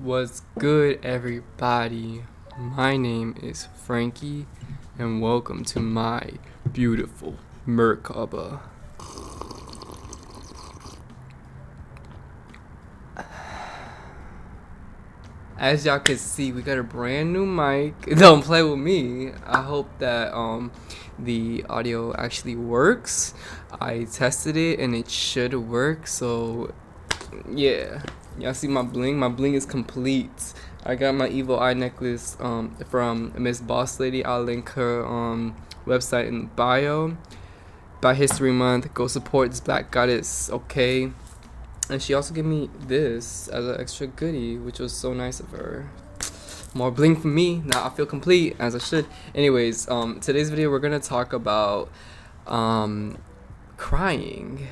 What's good, everybody? My name is Frankie, and welcome to my beautiful Merkaba. As y'all can see, we got a brand new mic. Don't play with me. I hope that the audio actually works. I tested it and it should work. So yeah, y'all see my bling? My bling is complete. I got my evil eye necklace from Miss Boss Lady. I'll link her website in the bio. By History Month, go support this black goddess, okay? And she also gave me this as an extra goodie, which was so nice of her. More bling for me. Now I feel complete, as I should. Anyways, today's video we're gonna talk about crying.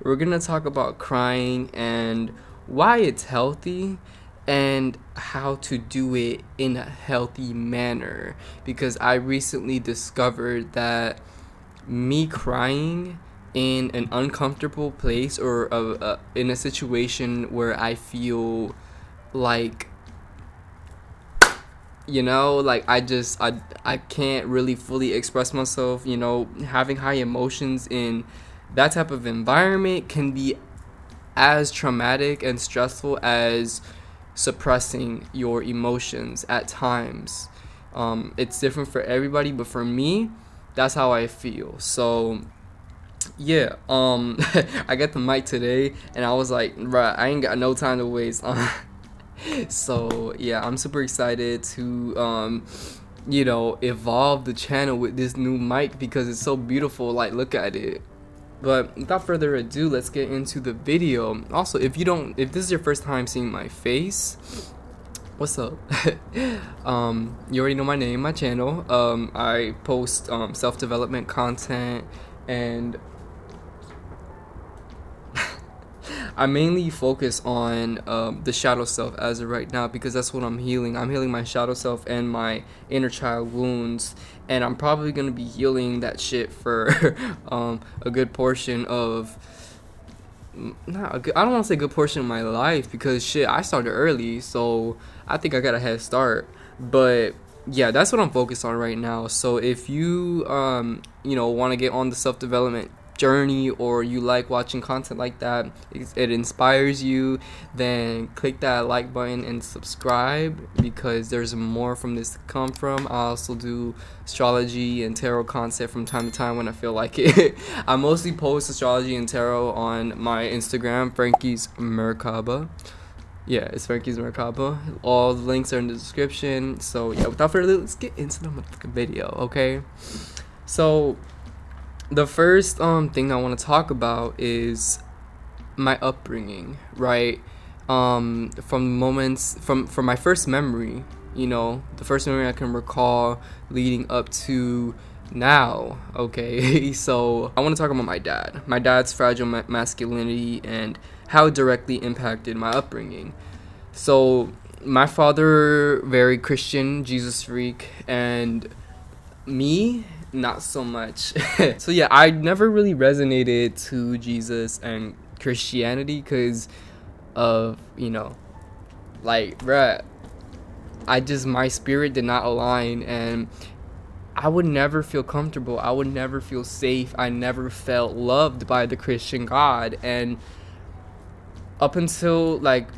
We're gonna talk about crying and why it's healthy and how to do it in a healthy manner, because I recently discovered that me crying in an uncomfortable place or in a situation where I feel like, like I can't really fully express myself, having high emotions in that type of environment can be as traumatic and stressful as suppressing your emotions at times. It's different for everybody, but for me, that's how I feel. So yeah, I got the mic today and I was like, bruh, I ain't got no time to waste. So yeah, I'm super excited to evolve the channel with this new mic because it's so beautiful. Like, look at it. But without further ado, let's get into the video. Also, if this is your first time seeing my face, what's up? You already know my name, my channel. I post self-development content, and I mainly focus on the shadow self as of right now, because that's what I'm healing. I'm healing my shadow self and my inner child wounds, and I'm probably going to be healing that shit for a good portion of, I don't want to say good portion of my life, because shit, I started early, so I think I got a head start. But yeah, that's what I'm focused on right now. So if you want to get on the self-development journey, or you like watching content like that, it inspires you, then click that like button and subscribe, because there's more from this to come from. I also do astrology and tarot content from time to time when I feel like it. I mostly post astrology and tarot on my Instagram, Frankie's Merkaba. Yeah, it's Frankie's Merkaba. All the links are in the description. So yeah, without further ado, let's get into the video, okay? So the first thing I want to talk about is my upbringing, right? From moments from my first memory, the first memory I can recall leading up to now, okay? So I want to talk about my dad's fragile masculinity and how it directly impacted my upbringing. So my father, very Christian, Jesus freak, and me, not so much. So yeah, I never really resonated to Jesus and Christianity because of, like, bruh, my spirit did not align, and I would never feel comfortable. I would never feel safe. I never felt loved by the Christian God. And up until, like,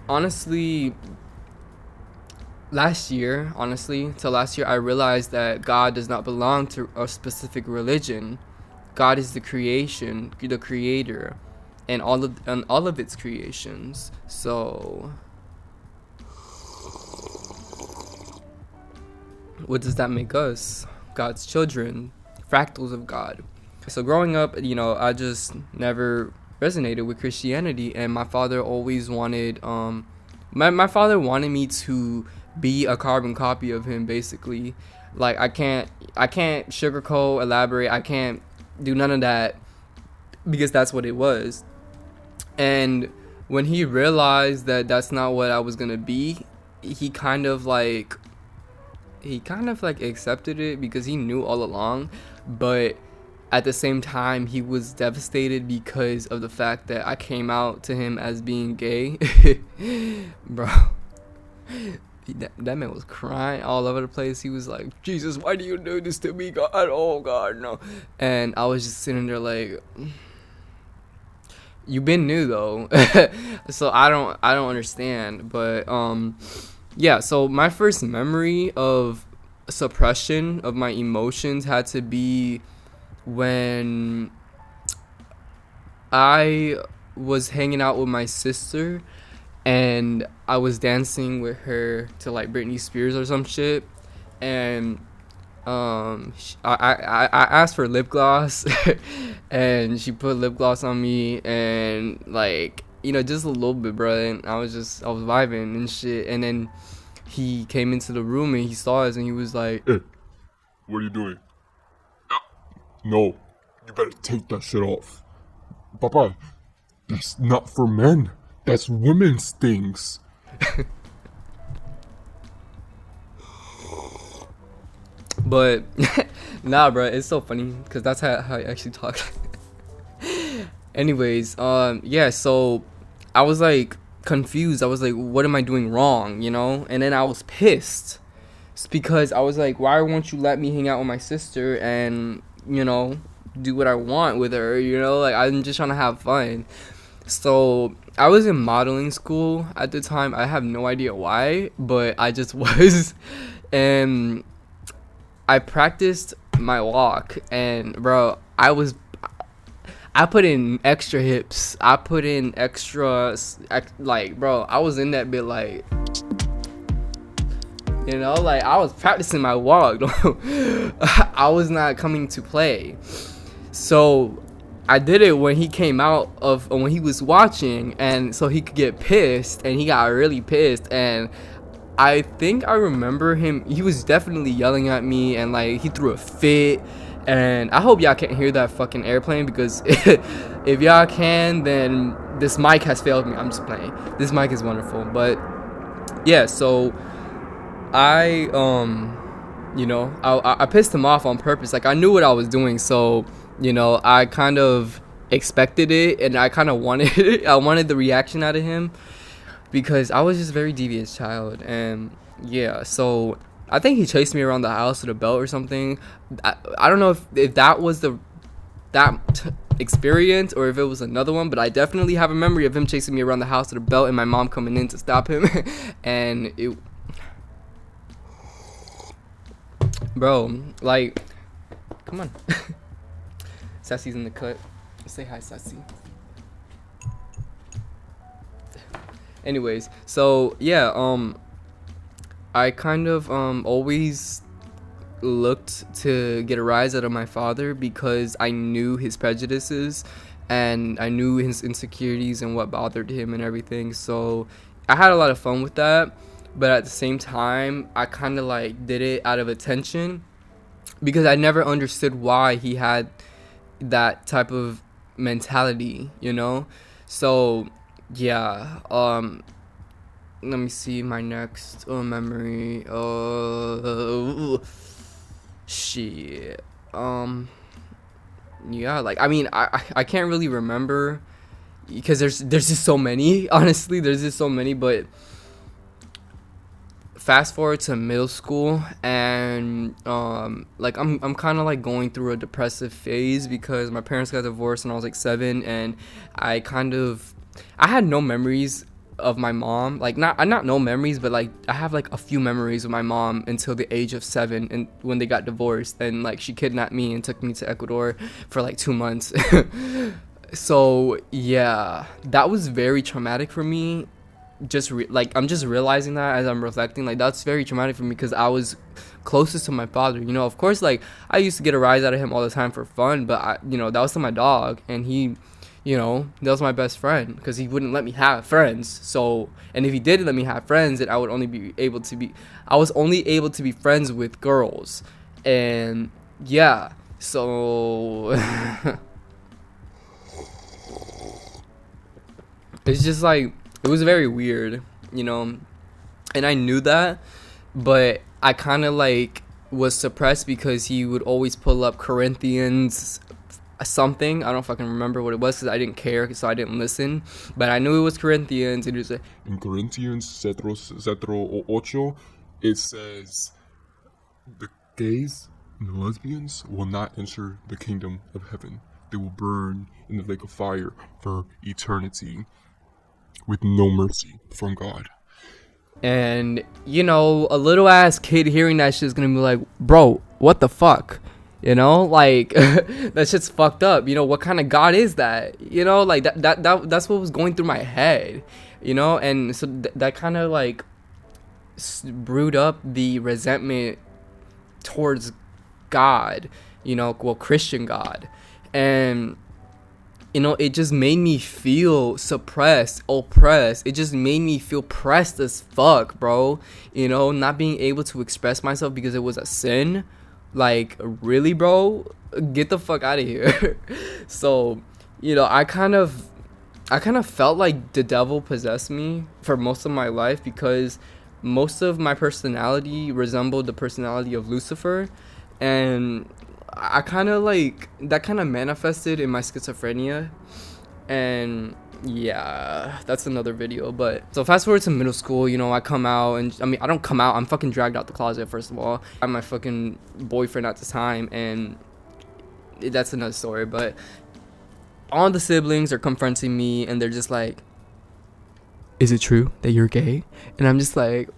honestly, till last year, I realized that God does not belong to a specific religion. God is the creator, and all of its creations. So what does that make us? God's children, fractals of God. So growing up, I just never resonated with Christianity, and my father always wanted my father wanted me to be a carbon copy of him, basically. Like, I can't sugarcoat, elaborate, I can't do none of that, because that's what it was. And when he realized that that's not what I was gonna be, he kind of like accepted it, because he knew all along. But at the same time, he was devastated because of the fact that I came out to him as being gay. Bro, that man was crying all over the place. He was like, Jesus, why do you do this to me, God? Oh, God, no. And I was just sitting there like, you been new, though. So I don't understand. But, yeah, so my first memory of suppression of my emotions had to be when I was hanging out with my sister and I was dancing with her to like Britney Spears or some shit, and I asked for lip gloss and she put lip gloss on me, and like, you know, just a little bit, bro, and I was vibing and shit, and then he came into the room and he saw us and he was like, Hey, what are you doing? No, you better take that shit off. Papa, that's not for men. That's women's things. but nah, bro, it's so funny because that's how I actually talk. Anyways, yeah, so I was like confused. I was like, what am I doing wrong, you know? And then I was pissed. It's because I was like, why won't you let me hang out with my sister and, you know, do what I want with her, you know? Like, I'm just trying to have fun. So I was in modeling school at the time. I have no idea why, but I just was. And I practiced my walk, and bro, I put in extra hips. I put in extra, like, bro, I was in that bit, like, you know, like, I was practicing my walk. I was not coming to play. So I did it when he came out of, when he was watching, and so he could get pissed, and he got really pissed, and I think I remember him, he was definitely yelling at me, and like, he threw a fit. And I hope y'all can't hear that fucking airplane, because if y'all can, then this mic has failed me. I'm just playing. This mic is wonderful. But yeah, so I you know, I pissed him off on purpose. Like, I knew what I was doing, so, you know, I kind of expected it, and I kind of wanted it. I wanted the reaction out of him, because I was just a very devious child. And yeah, so I think he chased me around the house with a belt or something. I don't know if that was experience or if it was another one, but I definitely have a memory of him chasing me around the house with a belt and my mom coming in to stop him. And it, bro, like, come on. Sassy's in the cut. Say hi, Sassy. Anyways, so yeah, I kind of always looked to get a rise out of my father because I knew his prejudices and I knew his insecurities and what bothered him and everything. So I had a lot of fun with that, but at the same time, I kind of like did it out of attention because I never understood why he had that type of mentality, you know? So yeah, let me see my next memory. Shit. Yeah, like, I mean, I can't really remember because there's just so many. Honestly, there's just so many. But fast forward to middle school, and like, I'm kind of like going through a depressive phase because my parents got divorced when I was like 7, and I had no memories of my mom. Like, not no memories, but like I have like a few memories of my mom until the age of 7, and when they got divorced, and like she kidnapped me and took me to Ecuador for like 2 months. So yeah, that was very traumatic for me. Like, I'm just realizing that as I'm reflecting, like, that's very traumatic for me because I was closest to my father, you know. Of course, like, I used to get a rise out of him all the time for fun, but you know, that was to my dog, and he, you know, that was my best friend because he wouldn't let me have friends. So, and if he did let me have friends, then I was only able to be friends with girls. And yeah, so it's just like, it was very weird, you know, and I knew that, but I kind of like was suppressed because he would always pull up Corinthians something. I don't fucking remember what it was because I didn't care, so I didn't listen. But I knew it was Corinthians. It was like, In Corinthians 4:8, it says, the gays and the lesbians will not enter the kingdom of heaven. They will burn in the lake of fire for eternity with no mercy from God. and you know, a little ass kid hearing that shit is gonna be like, bro, what the fuck? You know, like that shit's fucked up. You know, what kind of God is that? You know, like that's what was going through my head. You know, and so that kind of like brewed up the resentment towards God. You know, well, Christian God, and you know, it just made me feel suppressed, oppressed. It just made me feel pressed as fuck, bro. You know, not being able to express myself because it was a sin. Like, really, bro? Get the fuck out of here. So, you know, I kind of felt like the devil possessed me for most of my life because most of my personality resembled the personality of Lucifer, and I kind of like that kind of manifested in my schizophrenia. And yeah, that's another video. But so fast forward to middle school, you know, I come out, and I mean, I don't come out, I'm fucking dragged out the closet. First of all, I'm my fucking boyfriend at the time, and that's another story. But all the siblings are confronting me, and they're just like, is it true that you're gay? And I'm just like,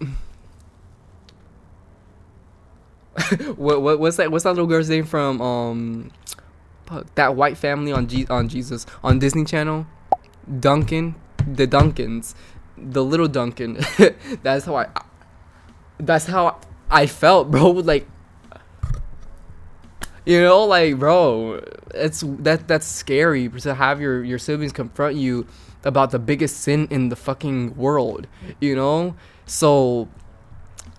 what's that little girl's name from that white family on Jesus on Disney Channel? Duncan, the Duncans, the little Duncan. that's how I felt, bro. Like, you know, like, bro, that's scary to have your siblings confront you about the biggest sin in the fucking world, you know. So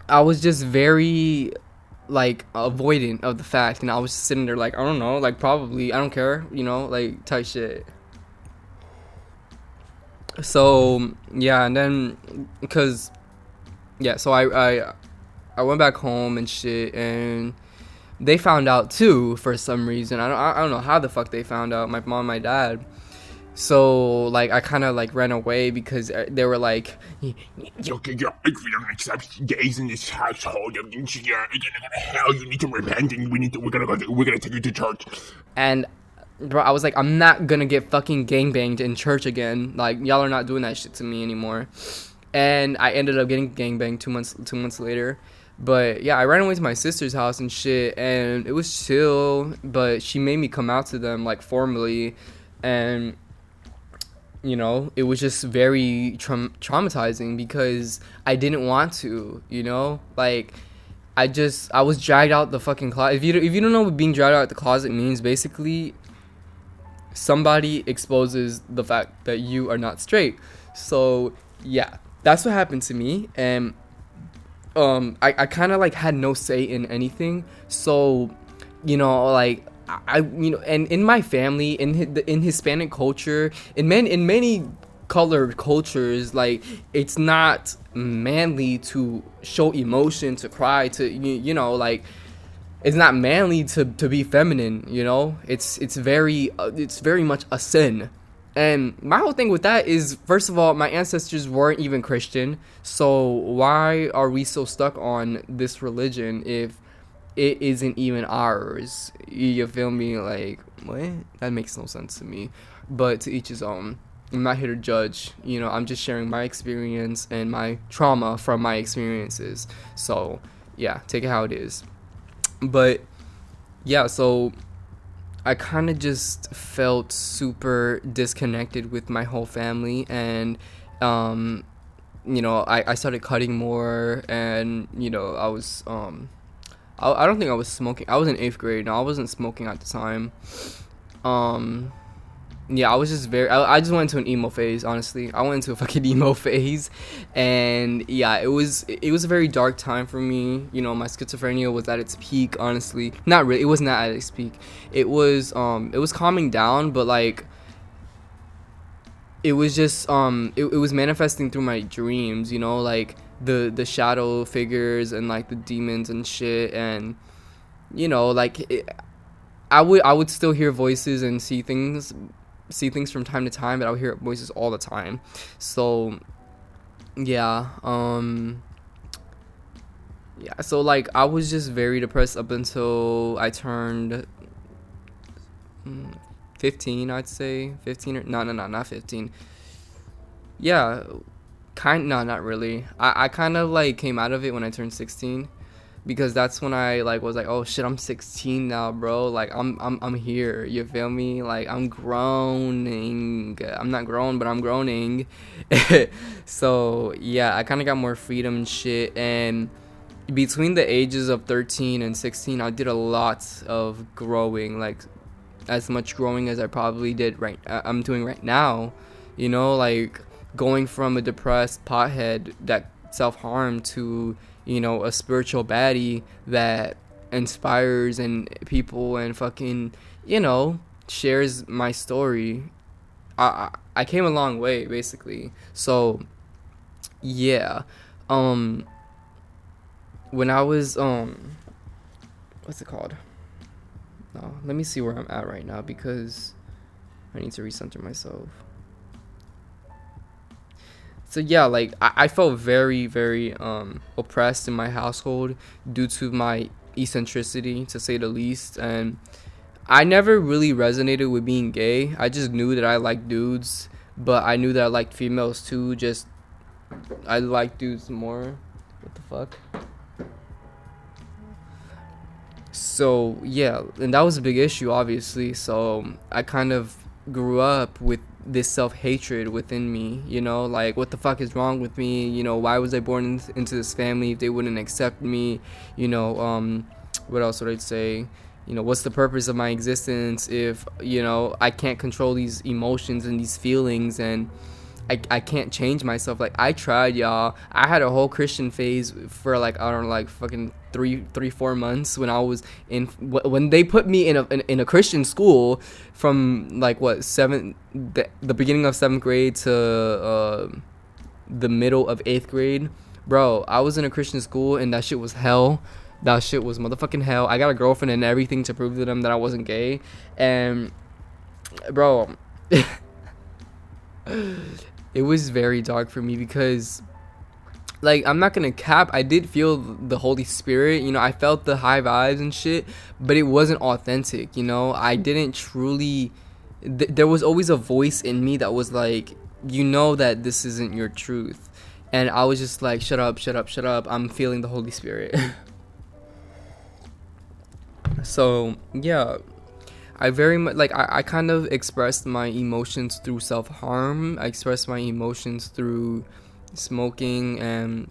I was just very like avoidant of the fact, and I was just sitting there like, I don't know, like, probably, I don't care, you know, like, type shit. So yeah, and then because yeah, so I went back home and shit, and they found out too for some reason. I don't know how the fuck they found out, my mom and my dad. So like I kind of like ran away because they were like, Okay, yeah, if we don't accept gays in this household, you're gonna go to hell. You need to repent, and we're gonna take you to church. and bro, I was like, I'm not gonna get fucking gangbanged in church again. Like, y'all are not doing that shit to me anymore. And I ended up getting gangbanged 2 months later. But yeah, I ran away to my sister's house and shit, and it was chill. But she made me come out to them like formally, and you know, it was just very traumatizing because I didn't want to. You know, like I was dragged out the fucking closet. If you don't know what being dragged out the closet means, basically somebody exposes the fact that you are not straight. So yeah, that's what happened to me. And I kind of like had no say in anything. So you know, like I you know, and in my family, in Hispanic culture, in many colored cultures, like, it's not manly to show emotion, to cry, to you know, like, it's not manly to be feminine, you know. It's very much a sin. And my whole thing with that is, first of all, my ancestors weren't even Christian, so why are we so stuck on this religion if it isn't even ours? You feel me? Like, what? That makes no sense to me. But to each his own. I'm not here to judge, you know. I'm just sharing my experience and my trauma from my experiences. So yeah, take it how it is. But yeah, so I kind of just felt super disconnected with my whole family, and you know, I started cutting more, and you know, I was I don't think I was smoking. I was in 8th grade. No, I wasn't smoking at the time. Yeah, I was just I just went into an emo phase, honestly. I went into a fucking emo phase, and yeah, it was a very dark time for me. You know, my schizophrenia was at its peak, honestly. Not really, it was not at its peak. It was calming down, but like, it was just it was manifesting through my dreams, you know, like the shadow figures and like the demons and shit, and you know, like I would still hear voices and see things from time to time, but I would hear voices all the time. So yeah, yeah. So like I was just very depressed up until I turned 15. I'd say 15 or no, not 15. Yeah, no, not really. I kind of like came out of it when I turned 16, because that's when I like was like, oh shit, I'm 16 now, bro. Like I'm here. You feel me? Like I'm groaning. I'm not grown, but I'm groaning. So yeah, I kind of got more freedom and shit. And between the ages of 13 and 16, I did a lot of growing, like as much growing as I probably did I'm doing right now. Like going from a depressed pothead that self-harm to a spiritual baddie that inspires and people and fucking shares my story. I came a long way, basically. So yeah, when I was what's it called? No, let me see where I'm at right now, because I need to recenter myself. So yeah, like I felt very, very oppressed in my household due to my eccentricity, to say the least. And I never really resonated with being gay. I just knew that I liked dudes, but I knew that I liked females too. Just I like dudes more. What the fuck? So yeah, and that was a big issue, obviously. So I kind of grew up with this self-hatred within me, like what the fuck is wrong with me, why was I born into this family if they wouldn't accept me, what else would I say, what's the purpose of my existence if I can't control these emotions and these feelings, and I can't change myself. Like I tried, y'all. I had a whole Christian phase for like, I don't know, like fucking 4 months when I was when they put me in a Christian school from like what the beginning of 7th grade to the middle of 8th grade. Bro, I was in a Christian school and that shit was hell. That shit was motherfucking hell. I got a girlfriend and everything to prove to them that I wasn't gay. And bro, it was very dark for me because, like, I'm not gonna cap, I did feel the Holy Spirit, I felt the high vibes and shit, but it wasn't authentic, I didn't truly, there was always a voice in me that was like, that this isn't your truth, and I was just like, shut up, I'm feeling the Holy Spirit. So, yeah, I very much like I kind of expressed my emotions through self-harm. I expressed my emotions through smoking and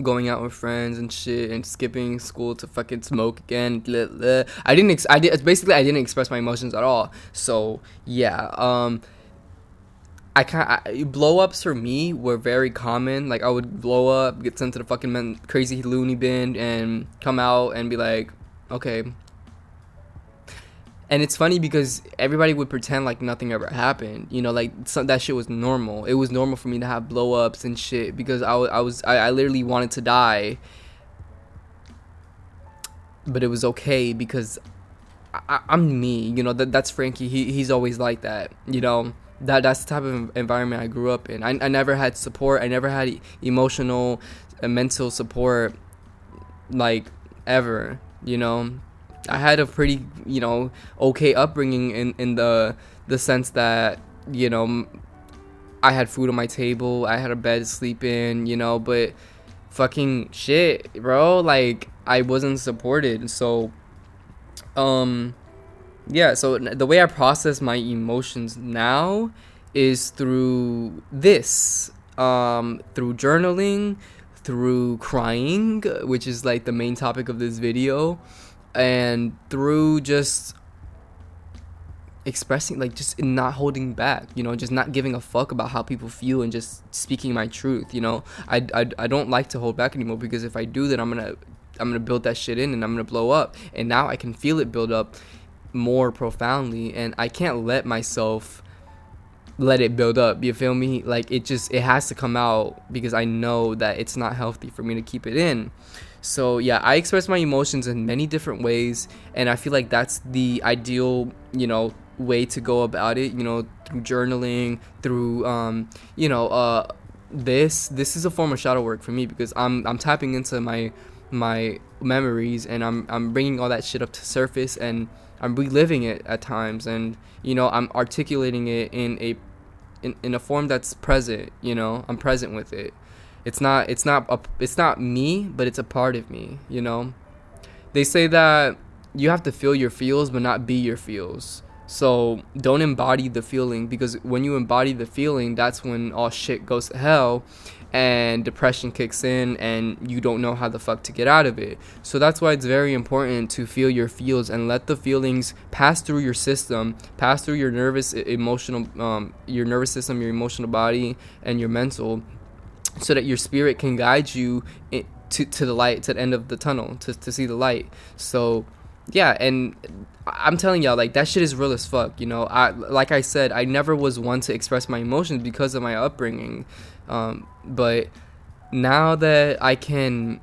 going out with friends and shit and skipping school to fucking smoke again. I didn't express my emotions at all. So yeah, blow ups for me were very common. Like I would blow up, get sent to the fucking crazy loony bin, and come out and be like, okay. And it's funny because everybody would pretend like nothing ever happened, like that shit was normal. It was normal for me to have blow ups and shit because I literally wanted to die, but it was okay because I'm me, that's Frankie. He's always like that, that's the type of environment I grew up in. I never had support. I never had emotional and mental support, like ever, I had a pretty, okay upbringing in the sense that, I had food on my table, I had a bed to sleep in, but fucking shit, bro, like, I wasn't supported. So, yeah, so the way I process my emotions now is through this, through journaling, through crying, which is like the main topic of this video, and through just expressing, like, just not holding back, just not giving a fuck about how people feel and just speaking my truth. I don't like to hold back anymore, because if I do, then I'm gonna build that shit in and I'm gonna blow up. And now I can feel it build up more profoundly, and I can't let myself let it build up, you feel me? Like, it has to come out, because I know that it's not healthy for me to keep it in. So yeah, I express my emotions in many different ways, and I feel like that's the ideal, way to go about it. Through journaling, through this is a form of shadow work for me, because I'm tapping into my memories, and I'm bringing all that shit up to surface, and I'm reliving it at times, and I'm articulating it in a form that's present. I'm present with it. It's not me, but it's a part of me. They say that you have to feel your feels but not be your feels. So don't embody the feeling, because when you embody the feeling, that's when all shit goes to hell and depression kicks in and you don't know how the fuck to get out of it. So that's why it's very important to feel your feels and let the feelings pass through your system, pass through your nervous system, your emotional body, and your mental, so that your spirit can guide you to the light, to the end of the tunnel, to see the light. So yeah, and I'm telling y'all, like, that shit is real as fuck. Like I said, I never was one to express my emotions because of my upbringing, but now that I can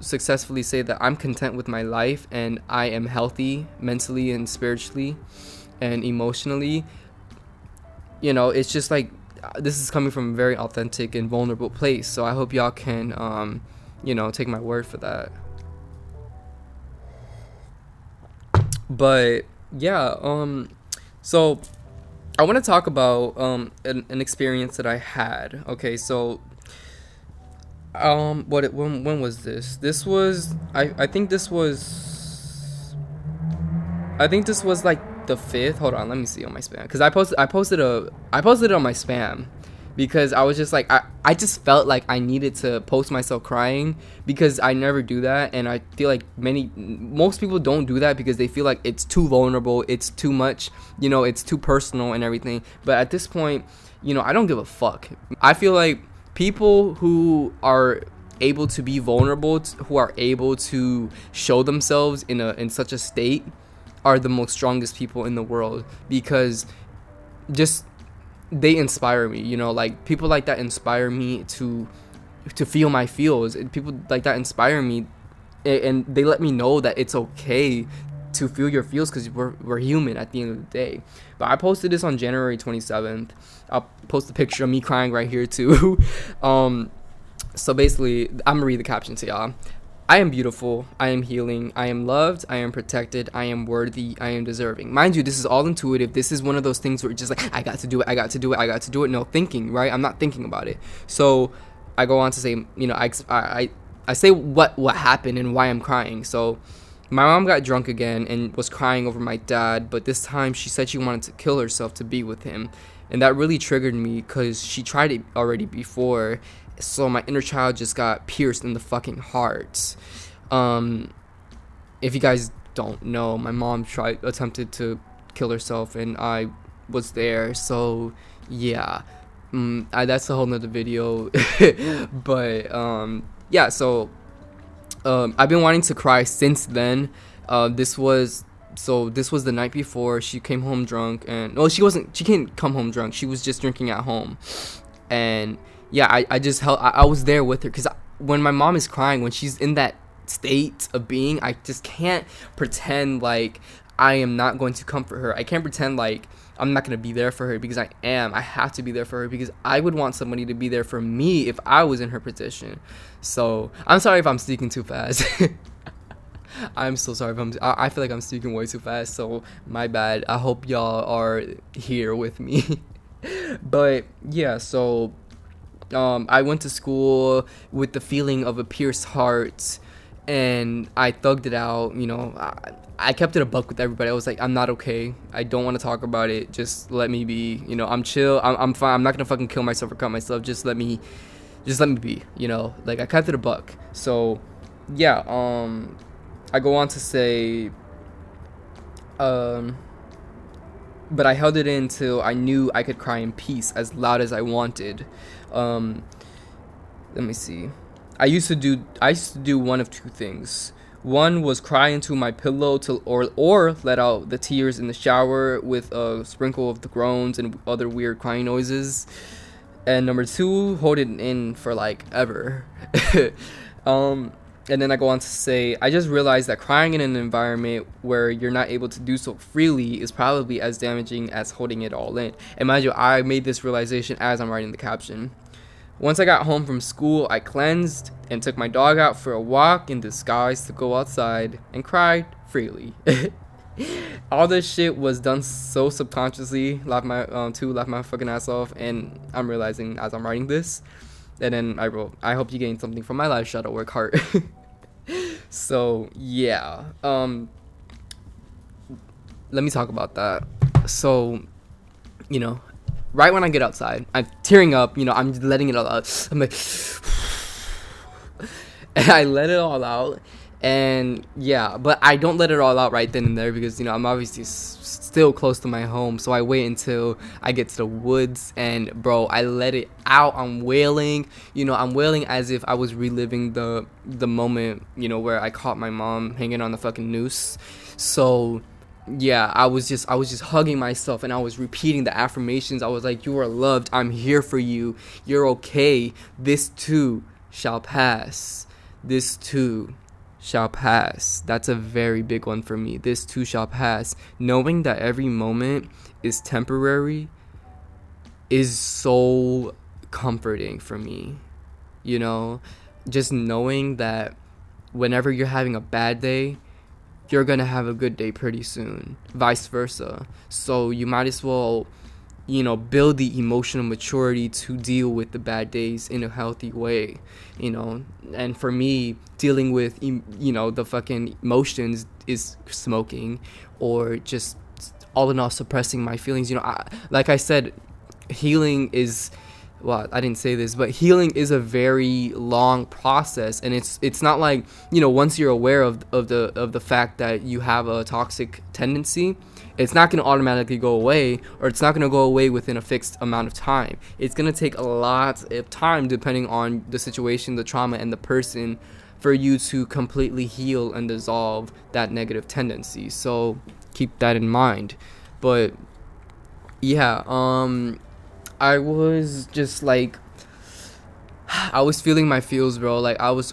successfully say that I'm content with my life and I am healthy mentally and spiritually and emotionally, it's just like, this is coming from a very authentic and vulnerable place. So I hope y'all can take my word for that. But yeah, so I want to talk about an experience that I had. Okay, so when was this? This was I think this was like the 5th. Hold on, let me see on my spam, because I posted it on my spam, because I was just like, I just felt like I needed to post myself crying, because I never do that, and I feel like most people don't do that because they feel like it's too vulnerable, it's too much, it's too personal and everything. But at this point, I don't give a fuck. I feel like people who are able to be vulnerable, who are able to show themselves in such a state, are the most strongest people in the world, because just they inspire me. Like, people like that inspire me to feel my feels. People like that inspire me, and they let me know that it's okay to feel your feels, because we're human at the end of the day. But I posted this on January 27th. I'll post a picture of me crying right here too. So basically, I'm gonna read the caption to y'all. I am beautiful, I am healing, I am loved, I am protected, I am worthy, I am deserving. Mind you, this is all intuitive. This is one of those things where it's just like, I got to do it, no thinking, right? I'm not thinking about it. So I go on to say, I say what happened and why I'm crying. So my mom got drunk again and was crying over my dad, but this time she said she wanted to kill herself to be with him. And that really triggered me, because she tried it already before. So my inner child just got pierced in the fucking heart. If you guys don't know, my mom attempted to kill herself, and I was there. So yeah, that's a whole nother video. But yeah, so I've been wanting to cry since then. This was the night before she came home drunk, and she can't come home drunk, she was just drinking at home. And yeah, I was there with her, because when my mom is crying, when she's in that state of being, I just can't pretend like I am not going to comfort her. I can't pretend like I'm not going to be there for her, because I have to be there for her, because I would want somebody to be there for me if I was in her position. So I'm sorry if I'm speaking too fast. I'm so sorry if I feel like I'm speaking way too fast, so my bad. I hope y'all are here with me. But yeah, so I went to school with the feeling of a pierced heart, and I thugged it out. I kept it a buck with everybody. I was like, I'm not okay. I don't want to talk about it. Just let me be. I'm chill. I'm fine. I'm not gonna fucking kill myself or cut myself. Just let me be. Like, I kept it a buck. So yeah. I go on to say, but I held it in till I knew I could cry in peace as loud as I wanted. Let me see. I used to do one of two things. One was cry into my pillow or let out the tears in the shower with a sprinkle of the groans and other weird crying noises. And number two, hold it in for like ever. And then I go on to say, I just realized that crying in an environment where you're not able to do so freely is probably as damaging as holding it all in. And mind you, I made this realization as I'm writing the caption. Once I got home from school, I cleansed and took my dog out for a walk in disguise to go outside and cried freely. All this shit was done so subconsciously, laughed my fucking ass off, and I'm realizing as I'm writing this. And then I wrote, I hope you gain something from my life, shadow work hard. So yeah, let me talk about that. So, you know, right when I get outside, I'm tearing up, I'm letting it all out. I'm like, and I let it all out. And yeah, but I don't let it all out right then and there because, I'm obviously still close to my home. So I wait until I get to the woods and, bro, I let it out. I'm wailing, I'm wailing as if I was reliving the moment, where I caught my mom hanging on the fucking noose. So yeah, I was just hugging myself and I was repeating the affirmations. I was like, you are loved. I'm here for you. You're okay. This too shall pass. This too shall pass. That's a very big one for me. This too shall pass. Knowing that every moment is temporary is so comforting for me. Just knowing that whenever you're having a bad day, you're gonna have a good day pretty soon, vice versa. So you might as well, build the emotional maturity to deal with the bad days in a healthy way, and for me, dealing with, the fucking emotions is smoking or just all in all suppressing my feelings. Like I said, healing is, well, I didn't say this, but healing is a very long process, and it's not like, once you're aware of the fact that you have a toxic tendency, it's not going to automatically go away, or it's not going to go away within a fixed amount of time. It's going to take a lot of time, depending on the situation, the trauma, and the person, for you to completely heal and dissolve that negative tendency. So keep that in mind. But yeah, I was just like, I was feeling my feels, bro. Like I was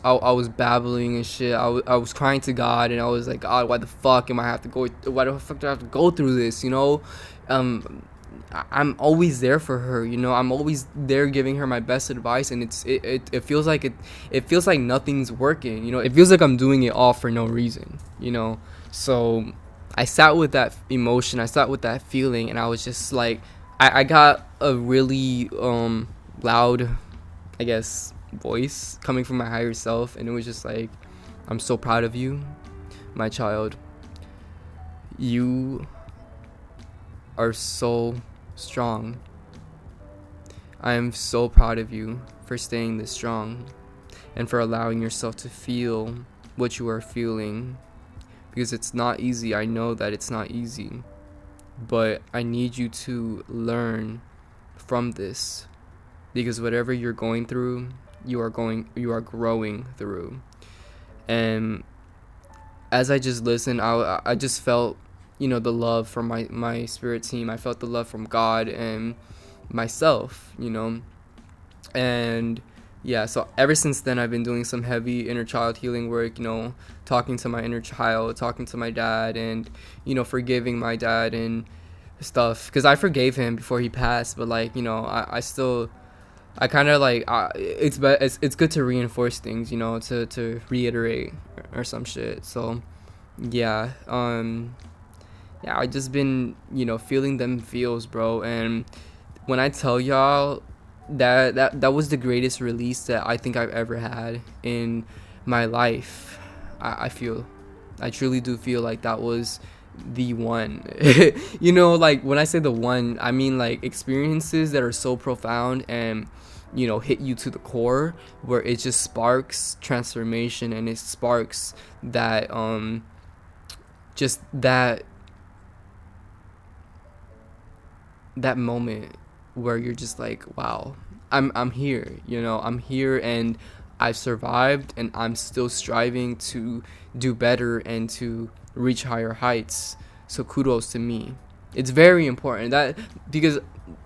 babbling and shit. I was crying to God, and I was like, God, why the fuck do I have to go through this? I'm always there for her. I'm always there giving her my best advice, and it feels like it feels like nothing's working. It feels like I'm doing it all for no reason. So I sat with that emotion, I sat with that feeling, and I was just like, I got a really loud, I guess, voice coming from my higher self, and it was just like, I'm so proud of you, my child. You are so strong. I am so proud of you for staying this strong and for allowing yourself to feel what you are feeling, because it's not easy. I know that it's not easy, but I need you to learn from this, because whatever you're going through, you are growing through. And as I just listened, I just felt, the love from my spirit team. I felt the love from God and myself, and yeah, so ever since then, I've been doing some heavy inner child healing work, talking to my inner child, talking to my dad, and, forgiving my dad and stuff, because I forgave him before he passed, but like, I kind of like, it's good to reinforce things, to reiterate or some shit. So yeah, I just been, feeling them feels, bro. And when I tell y'all that was the greatest release that I think I've ever had in my life, I truly do feel like that was the one. Like when I say the one, I mean like experiences that are so profound and, hit you to the core, where it just sparks transformation, and it sparks that just that moment where you're just like, wow, I'm here, I'm here, and I've survived, and I'm still striving to do better and to reach higher heights. So kudos to me. It's very important, that because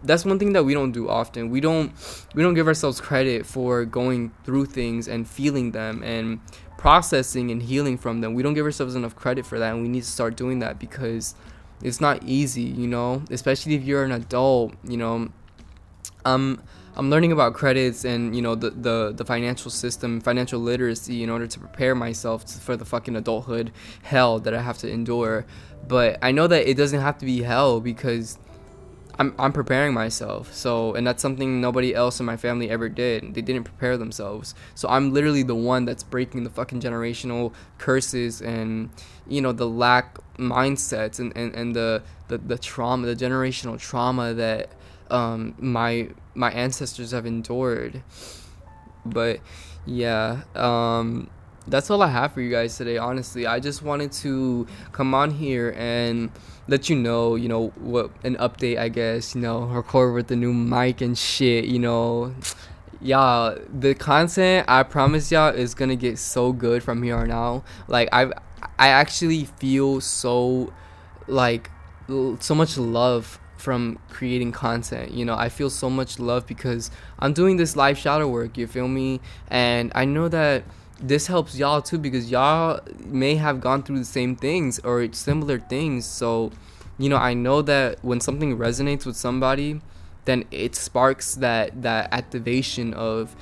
that's one thing that we don't do often. We don't give ourselves credit for going through things and feeling them and processing and healing from them. We don't give ourselves enough credit for that, and we need to start doing that because it's not easy, especially if you're an adult. I'm learning about credits and the financial system, financial literacy, in order to prepare myself for the fucking adulthood hell that I have to endure. But I know that it doesn't have to be hell because I'm preparing myself. So, and that's something nobody else in my family ever did. They didn't prepare themselves. So I'm literally the one that's breaking the fucking generational curses and the lack mindsets and the trauma, the generational trauma that my ancestors have endured. But yeah, that's all I have for you guys today. Honestly, I just wanted to come on here and let you know what an update, I guess. Record with the new mic and shit. Y'all, the content, I promise y'all, is gonna get so good from here on out. Like I actually feel so like so much love from creating content. I feel so much love because I'm doing this live shadow work, you feel me? And I know that this helps y'all too because y'all may have gone through the same things or similar things. So I know that when something resonates with somebody, then it sparks that activation of,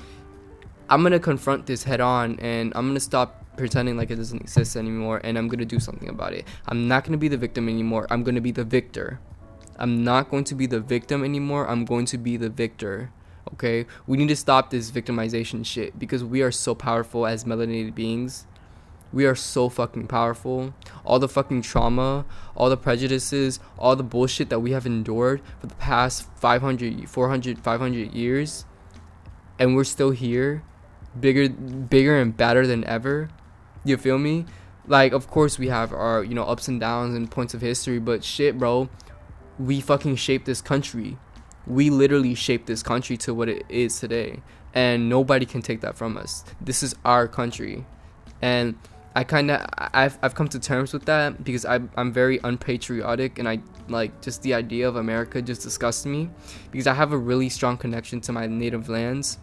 I'm gonna confront this head on and I'm gonna stop pretending like it doesn't exist anymore, and I'm gonna do something about it. I'm not gonna be the victim anymore. I'm gonna be the victor. I'm not going to be the victim anymore. I'm going to be the victor. Okay? We need to stop this victimization shit because we are so powerful as melanated beings. We are so fucking powerful. All the fucking trauma, all the prejudices, all the bullshit that we have endured for the past 500, 400, 500 years, and we're still here, bigger and badder than ever. You feel me? Like, of course we have our, ups and downs and points of history, but shit, bro, we fucking shaped this country. We literally shaped this country to what it is today, and nobody can take that from us. This is our country, and I've come to terms with that because I'm very unpatriotic, and I like just the idea of America just disgusts me because I have a really strong connection to my native lands.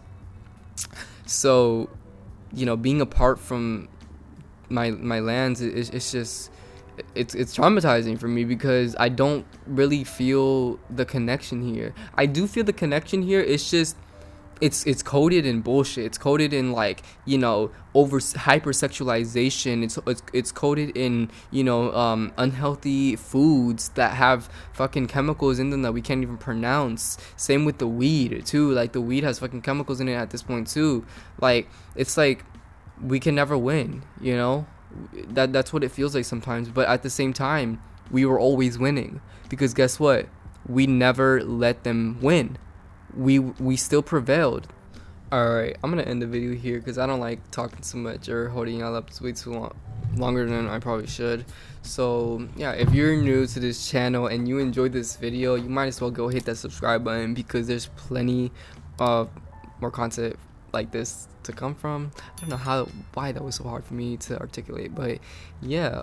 So, being apart from my lands, it's just it's traumatizing for me because I don't really feel the connection here. I do feel the connection here. It's just it's coded in bullshit. It's coded in over hypersexualization. It's coded in unhealthy foods that have fucking chemicals in them that we can't even pronounce. Same with the weed too. Like the weed has fucking chemicals in it at this point too. Like it's like we can never win. That's what it feels like sometimes. But at the same time, we were always winning because guess what? We never let them win. We still prevailed. Alright, I'm gonna end the video here because I don't like talking too much or holding y'all up way too long, longer than I probably should. So yeah, if you're new to this channel and you enjoyed this video, you might as well go hit that subscribe button because there's plenty of more content like this to come from. I don't know why that was so hard for me to articulate, but yeah,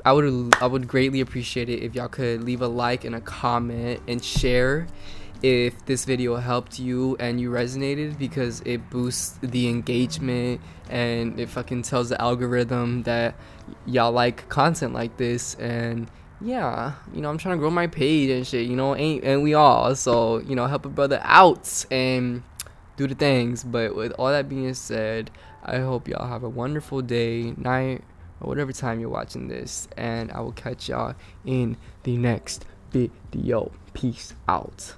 I would greatly appreciate it if y'all could leave a like and a comment and share if this video helped you and you resonated, because it boosts the engagement and it fucking tells the algorithm that y'all like content like this. And yeah, I'm trying to grow my page and shit, and we all, so help a brother out and do the things. But with all that being said, I hope y'all have a wonderful day, night, or whatever time you're watching this, and I will catch y'all in the next video. Peace out.